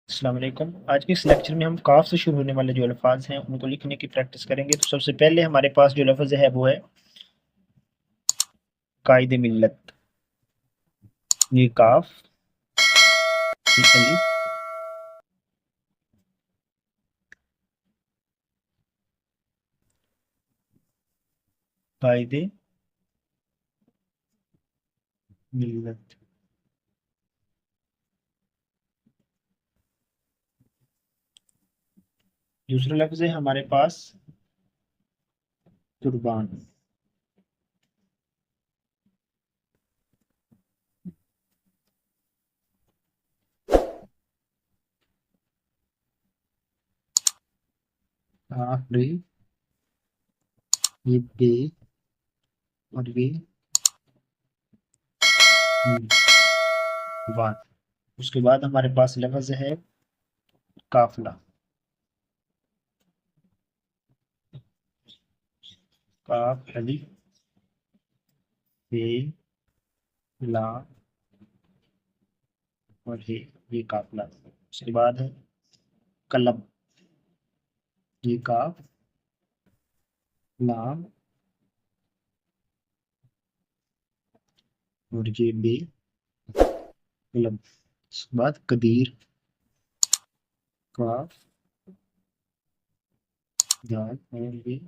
अस्सलाम वालेकुम। आज के इस लेक्चर में हम काफ से शुरू होने वाले जो अल्फाज हैं उनको लिखने की प्रैक्टिस करेंगे। तो सबसे पहले हमारे पास जो लफ्ज़ है वो है कायदे मिल्लत। ये काफ, ये अलिफ, कायदे मिल्लत। दूसरा लफ्ज़ है हमारे पास कुर्बान। रे, ये बे और ये वान। उसके बाद हमारे पास लफ्ज़ है काफिला। काफ अलिफ बे ला और ये काफिला। उसके बाद है कलम। ये काफ लाम और ये बे कलम। उसके बाद कदीर। काफ दाल और ये